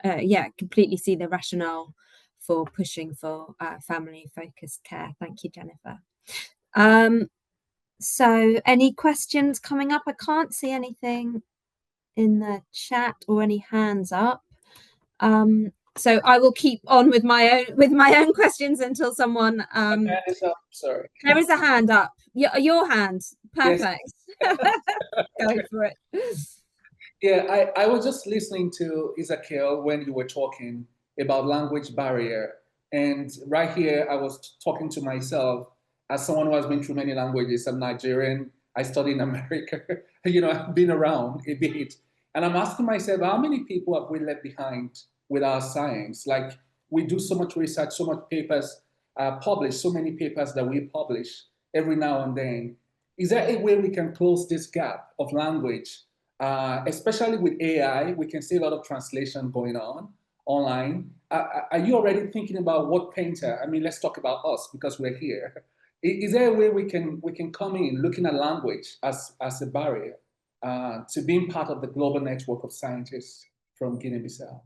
completely see the rationale for pushing for family-focused care. Thank you, Jennifer. So any questions coming up? I can't see anything in the chat or any hands up. So I will keep on with my own questions until someone sorry. There is a hand up. Your hand. Perfect. Yes. Go for it. Yeah, I was just listening to Isaquel when you were talking about language barrier. And right here, I was talking to myself as someone who has been through many languages. I'm Nigerian. I studied in America. I've been around a bit. And I'm asking myself, how many people have we left behind with our science? Like, we do so much research, so much papers published, so many papers that we publish every now and then. Is there a way we can close this gap of language? Especially with AI, we can see a lot of translation going on online. Are you already thinking about what Penta? I mean, let's talk about us because we're here. Is there a way we can come in looking at language as a barrier to being part of the global network of scientists from Guinea-Bissau?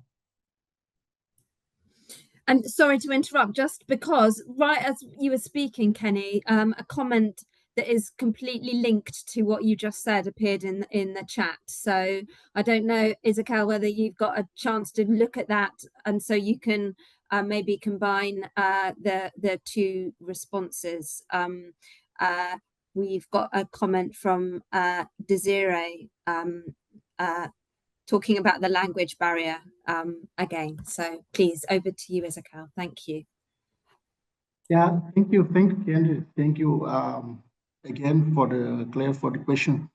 And sorry to interrupt, just because right as you were speaking, Kenny, a comment that is completely linked to what you just said appeared in the chat. So I don't know, Isaquel, whether you've got a chance to look at that, and so you can maybe combine the two responses. we've got a comment from Desiree talking about the language barrier again. So please, over to you, Isaquel. Thank you. Yeah, thank you, Candy. Thank you again for the question.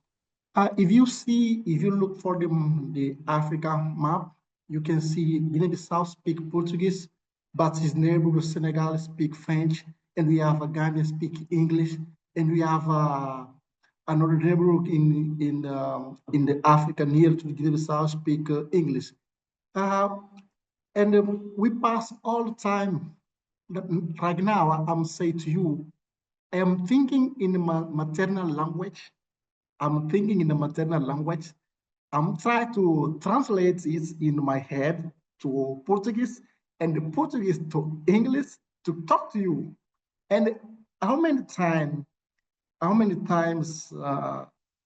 If you look for the Africa map, you can see Guinea-Bissau speak Portuguese, but his neighbor Senegal speak French, and we have a Ghana speak English, and we have another neighbor in the Africa near to Guinea-Bissau speak English, and we pass all the time. Right now, I'm saying to you, I am thinking in the maternal language. I'm thinking in the maternal language. I'm trying to translate it in my head to Portuguese and the Portuguese to English to talk to you. And how many times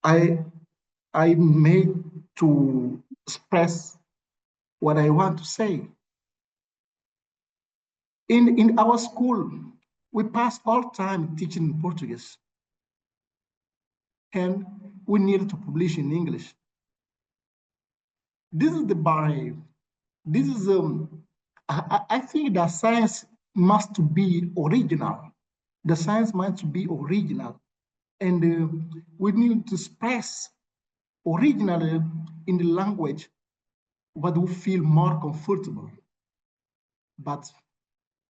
I made to express what I want to say. In our school, we pass all time teaching Portuguese, and we need to publish in English. This is the barrier. This is I think that science must be original. The science must be original, and we need to express originally in the language what we feel more comfortable. But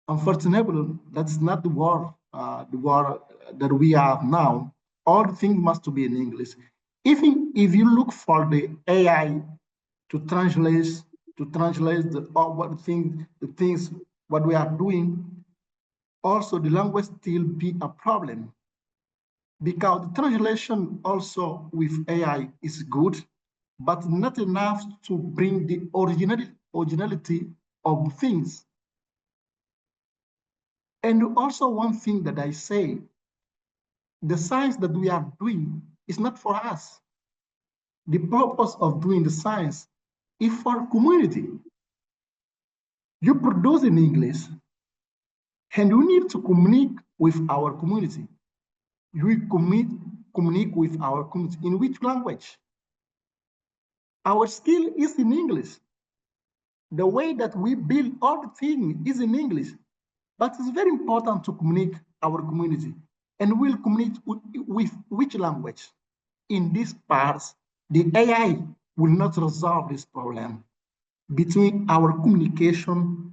unfortunately, that's not the world that we have now. All the things must be in English. Even if you look for the AI to translate the things what we are doing, also the language still be a problem, because the translation also with AI is good, but not enough to bring the originality of things. And also one thing that I say, the science that we are doing is not for us. The purpose of doing the science is for community. You produce in English, and you need to communicate with our community. You communicate with our community in which language? Our skill is in English. The way that we build all the things is in English, but it's very important to communicate our community. And we'll communicate with which language? In these parts, the AI will not resolve this problem between our communication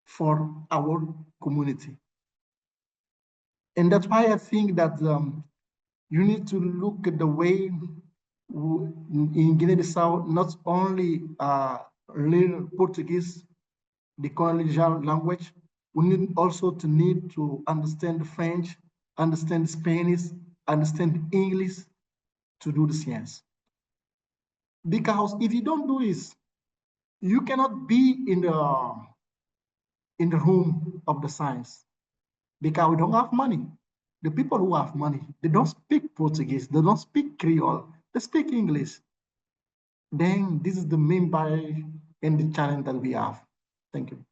for our community. And that's why I think that you need to look at the way in Guinea-Bissau, not only learn Portuguese, the colonial language, we need also to understand French, understand Spanish, understand English to do the science. Because if you don't do this, you cannot be in the room of the science, because we don't have money. The people who have money, they don't speak Portuguese, they don't speak Creole, they speak English. Then this is the main barrier and the challenge that we have. Thank you.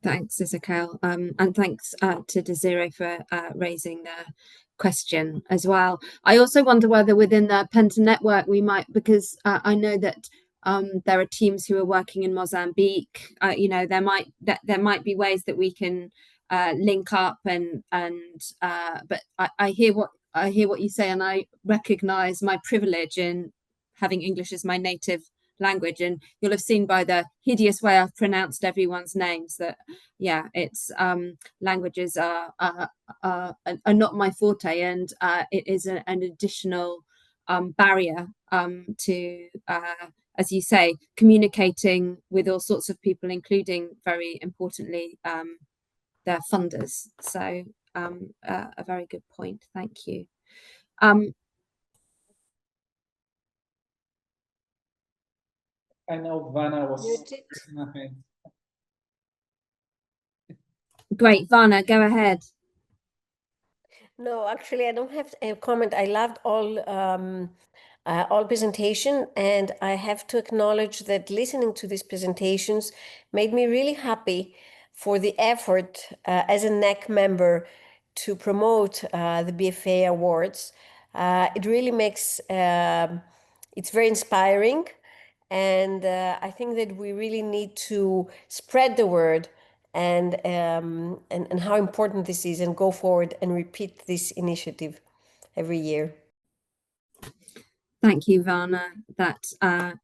Thanks, Isaquel, and thanks to Desiree for raising the question as well. I also wonder whether within the Penta Network we might, because I know that there are teams who are working in Mozambique. You know, there might be ways that we can link up but I hear what you say, and I recognise my privilege in having English as my native language, and you'll have seen by the hideous way I've pronounced everyone's names that it's languages are not my forte, and it is an additional barrier to as you say, communicating with all sorts of people, including very importantly their funders. So a very good point, thank you. I know Vanna was Muted. Great, Vanna, go ahead. No, actually, I don't have a comment. I loved all presentation, and I have to acknowledge that listening to these presentations made me really happy for the effort as a NEC member to promote the BFA awards. It really makes, it's very inspiring. And I think that we really need to spread the word and how important this is, and go forward and repeat this initiative every year. Thank you, Vana. That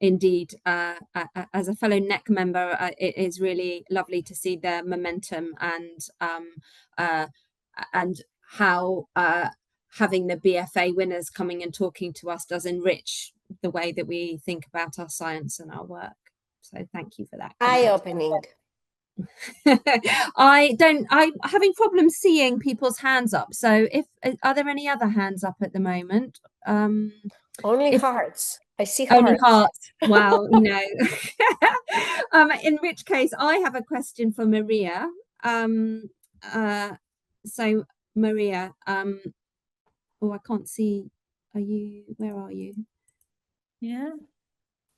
indeed, as a fellow NEC member, it is really lovely to see the momentum and how having the BFA winners coming and talking to us does enrich the way that we think about our science and our work. So thank you for that. Eye-opening. I'm having problems seeing people's hands up. So are there any other hands up at the moment? Only hearts. I see hearts. Only hearts. Well, you know. In which case, I have a question for Maria. So Maria, oh, I can't see. Where are you? Yeah.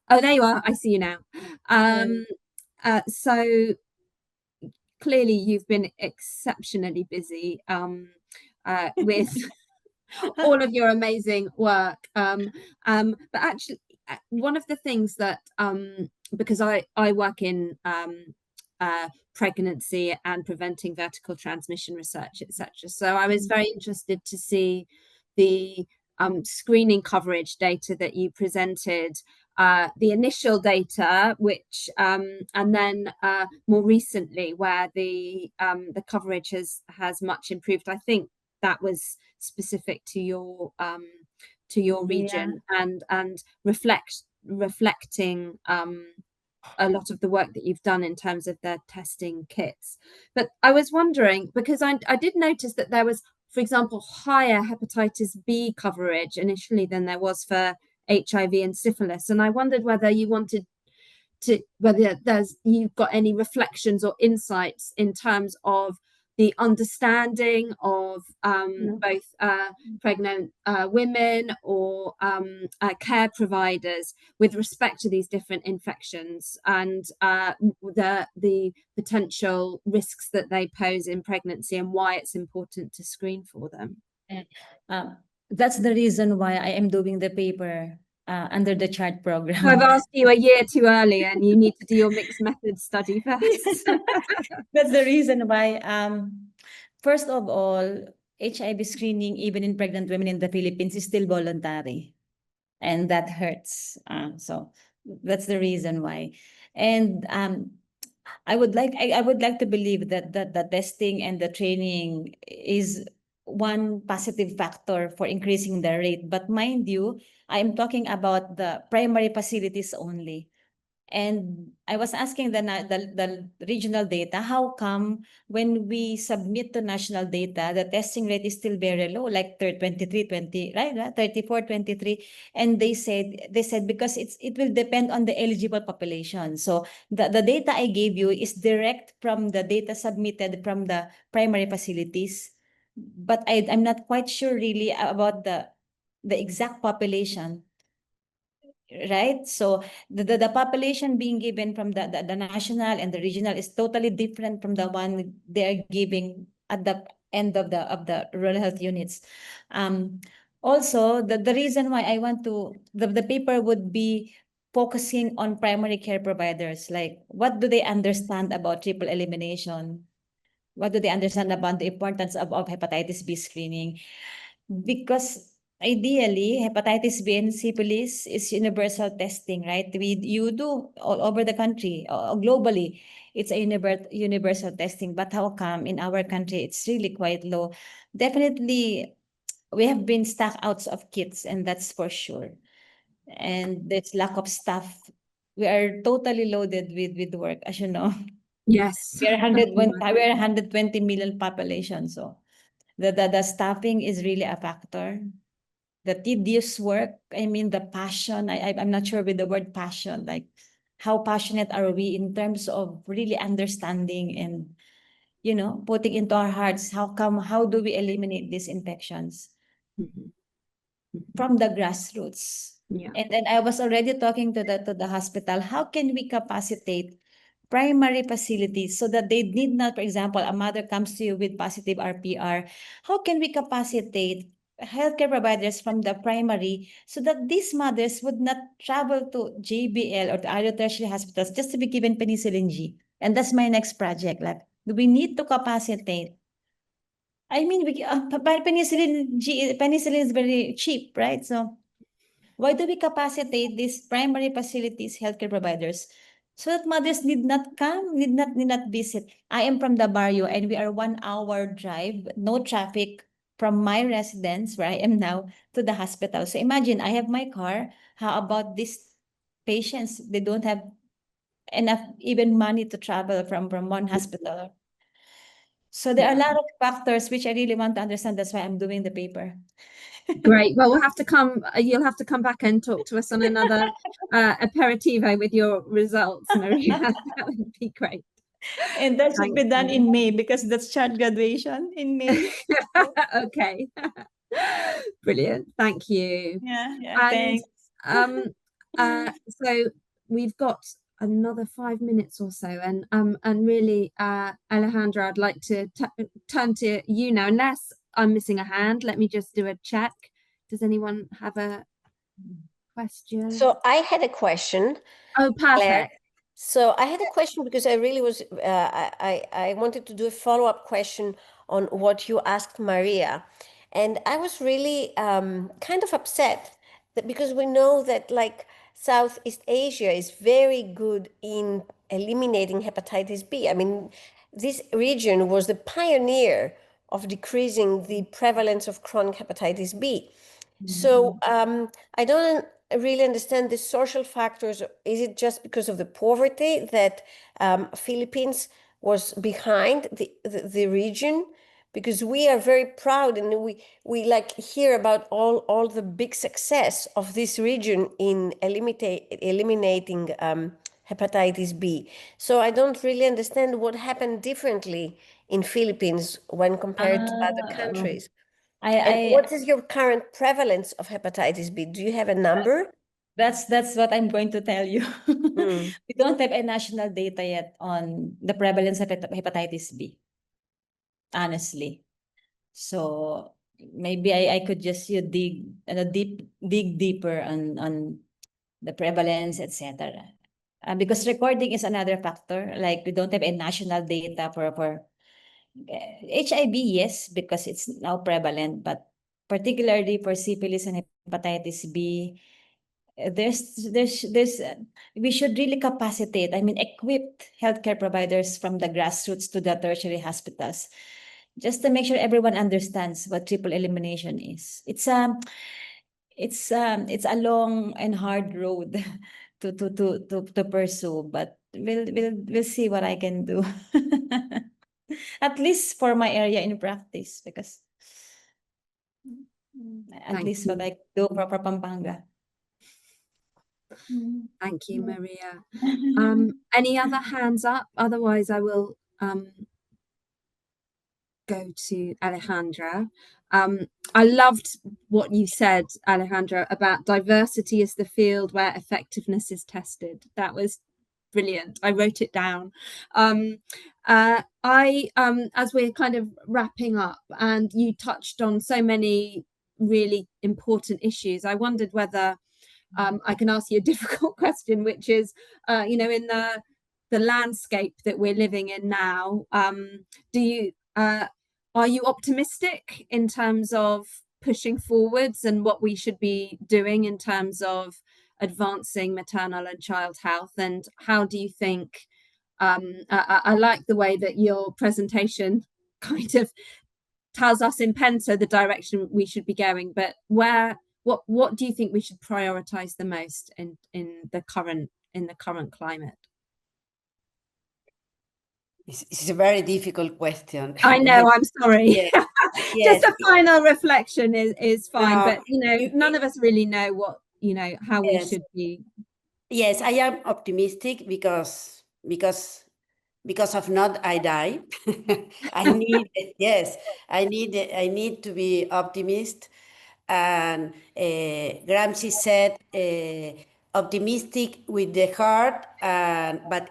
Oh, there you are. I see you now. So clearly you've been exceptionally busy with all of your amazing work. But actually, one of the things that, because I work in pregnancy and preventing vertical transmission research, etc. So I was very interested to see the screening coverage data that you presented, the initial data, which and then more recently, where the coverage has much improved. I think that was specific to your region, and reflecting a lot of the work that you've done in terms of their testing kits. But I was wondering, because I did notice that there was, for example, higher hepatitis B coverage initially than there was for HIV and syphilis, and I wondered whether you wanted to, whether you've got any reflections or insights in terms of the understanding of both pregnant women or care providers with respect to these different infections, and the potential risks that they pose in pregnancy, and why it's important to screen for them. That's the reason why I am doing the paper under the CHART program. I've asked you a year too early, and you need to do your mixed method study first. That's the reason why. First of all, HIV screening, even in pregnant women in the Philippines, is still voluntary, and that hurts. So that's the reason why. And I would like to believe that the testing and the training is one positive factor for increasing the rate. But mind you, I am talking about the primary facilities only. And I was asking the regional data, how come when we submit to national data, the testing rate is still very low, like 23, 20, right? 34, 23. And they said because it will depend on the eligible population. So the data I gave you is direct from the data submitted from the primary facilities. But I'm not quite sure really about the exact population. Right, so the population being given from the national and the regional is totally different from the one they're giving at the end of the rural health units. Also, the reason why I want to the paper would be focusing on primary care providers, like what do they understand about triple elimination? What do they understand about the importance of hepatitis B screening? Because ideally, hepatitis B and syphilis is universal testing, right? You do all over the country, globally, it's a universal testing. But how come in our country it's really quite low? Definitely, we have been stockouts of kits, and that's for sure. And there's lack of staff. We are totally loaded with work, as you know. Yes, We're 120 million population, so the staffing is really a factor. The tedious work, I mean, the passion, I'm not sure with the word passion, like how passionate are we in terms of really understanding and, you know, putting into our hearts, how do we eliminate these infections from the grassroots? Yeah. And then I was already talking to the hospital, how can we capacitate primary facilities so that they need not, for example, a mother comes to you with positive RPR. How can we capacitate healthcare providers from the primary so that these mothers would not travel to JBL or to other tertiary hospitals just to be given penicillin G? And that's my next project. Like, we need to capacitate. I mean, penicillin is very cheap, right? So why do we capacitate these primary facilities, healthcare providers, so that mothers need not come, need not visit? I am from the barrio, and we are 1 hour drive, no traffic from my residence where I am now to the hospital. So imagine I have my car. How about these patients? They don't have enough even money to travel from one hospital. So there are a lot of factors which I really want to understand. That's why I'm doing the paper. Great. Well, we'll have to come. You'll have to come back and talk to us on another aperitivo with your results, Maria. That would be great. And that should Thank be done you. in May because that's child graduation in May. Okay. Brilliant. Thank you. Yeah, And thanks. so we've got another 5 minutes or so, and really, Alejandra, I'd like to turn to you now, unless I'm missing a hand. Let me just do a check. Does anyone have a question? So I had a question. Oh, perfect. Claire. So I had a question because I really was, I wanted to do a follow-up question on what you asked Maria. And I was really kind of upset that because we know that like Southeast Asia is very good in eliminating hepatitis B. I mean, this region was the pioneer of decreasing the prevalence of chronic hepatitis B. So I don't really understand the social factors. Is it just because of the poverty that Philippines was behind the region? Because we are very proud and we like hear about all the big success of this region in eliminating hepatitis B. So I don't really understand what happened differently in Philippines when compared to other countries. And what is your current prevalence of hepatitis B? Do you have a number? That's what I'm going to tell you. We don't have a national data yet on the prevalence of hepatitis B, honestly. So maybe I could just dig deeper on the prevalence, etc. Because recording is another factor. Like we don't have a national data for HIV, yes, because it's now prevalent, but particularly for syphilis and hepatitis B, we should really capacitate, I mean, equip healthcare providers from the grassroots to the tertiary hospitals, just to make sure everyone understands what triple elimination is. It's a long and hard road to pursue, but we'll see what I can do. At least for my area in practice, because at least what I do for Pampanga. Thank you, Maria. Any other hands up? Otherwise, I will go to Alejandra. I loved what you said, Alejandra, about diversity as the field where effectiveness is tested. That was brilliant. I wrote it down. As we're kind of wrapping up, and you touched on so many really important issues, I wondered whether I can ask you a difficult question, which is, in the landscape that we're living in now, are you optimistic in terms of pushing forwards and what we should be doing in terms of advancing maternal and child health? And how do you think, I like the way that your presentation kind of tells us in Penta the direction we should be going, but what do you think we should prioritize the most in the current climate? It's a very difficult question. I know, I'm sorry. Yes. Just a final reflection is fine, but none of us really know what, how we should be. Yes, I am optimistic because of not I die. I need to be optimist. And Gramsci said, optimistic with the heart, but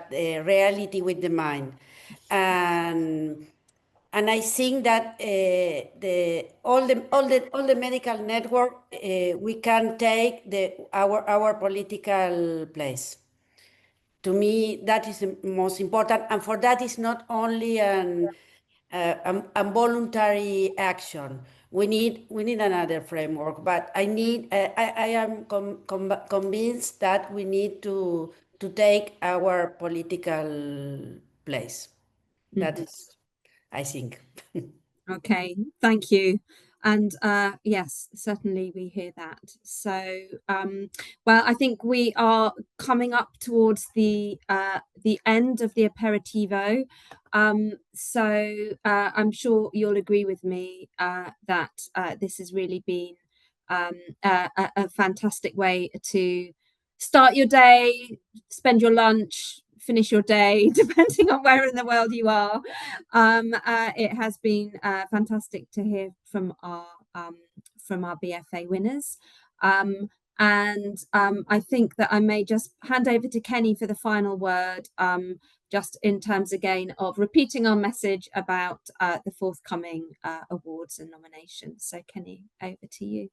reality with the mind. And I think that all the medical network, we can take our political place. To me, that is the most important, and for that is not only a voluntary action. We need another framework, but I am convinced that we need to take our political place. That is, I think. Okay, thank you. And yes, certainly we hear that. So, well, I think we are coming up towards the end of the aperitivo. So I'm sure you'll agree with me that this has really been a fantastic way to start your day, spend your lunch, finish your day, depending on where in the world you are. It has been fantastic to hear from our BFA winners. And I think that I may just hand over to Kenny for the final word, just in terms again of repeating our message about the forthcoming awards and nominations. So Kenny, over to you.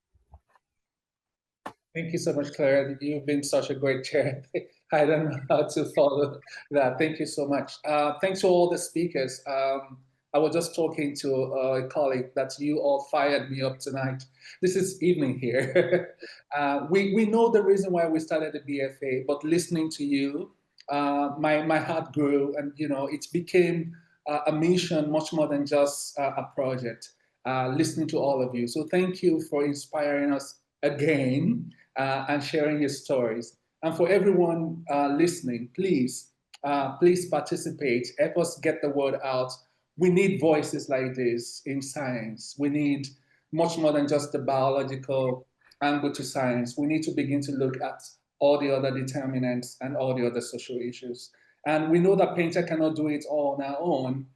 Thank you so much, Claire. You've been such a great chair. I don't know how to follow that. Thank you so much. Thanks to all the speakers. I was just talking to a colleague that you all fired me up tonight. This is evening here. We know the reason why we started the BFA, but listening to you, my heart grew, and it became a mission much more than just a project. Listening to all of you. So thank you for inspiring us again and sharing your stories. And for everyone listening, please participate. Help us get the word out. We need voices like this in science. We need much more than just the biological angle to science. We need to begin to look at all the other determinants and all the other social issues. And we know that Penta cannot do it all on our own.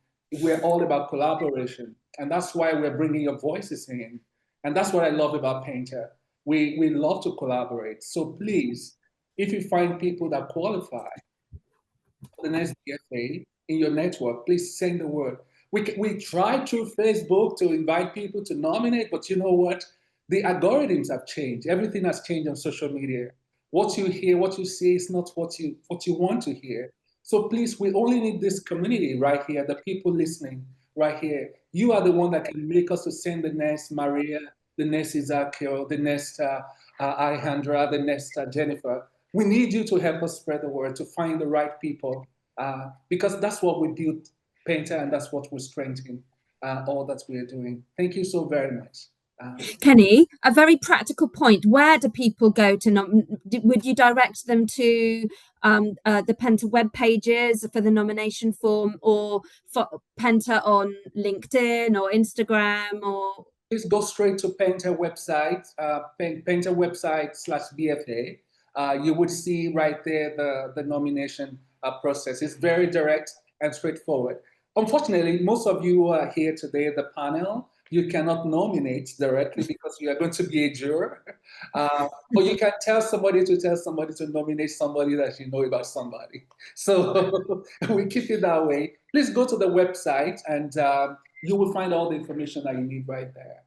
We're all about collaboration. And that's why we're bringing your voices in. And that's what I love about Penta. We love to collaborate. So please, if you find people that qualify for the next BFA in your network, please send the word. We try through Facebook to invite people to nominate, but you know what? The algorithms have changed. Everything has changed on social media. What you hear, what you see is not what you want to hear. So please, we only need this community right here, the people listening right here. You are the one that can make us to send the next Maria, the next Isaquel, the next Alejandra, the next Jennifer. We need you to help us spread the word, to find the right people, because that's what we built Penta, and that's what we're strengthening all that we are doing. Thank you so very much. Kenny, a very practical point. Where do people go to would you direct them to the Penta web pages for the nomination form, or for Penta on LinkedIn or Instagram, or? Please go straight to Penta website, Penta website /BFA. You would see right there the nomination process. It's very direct and straightforward. Unfortunately, most of you who are here today at the panel, you cannot nominate directly because you are going to be a juror. But you can tell somebody to nominate somebody that you know about somebody. So we keep it that way. Please go to the website, and you will find all the information that you need right there.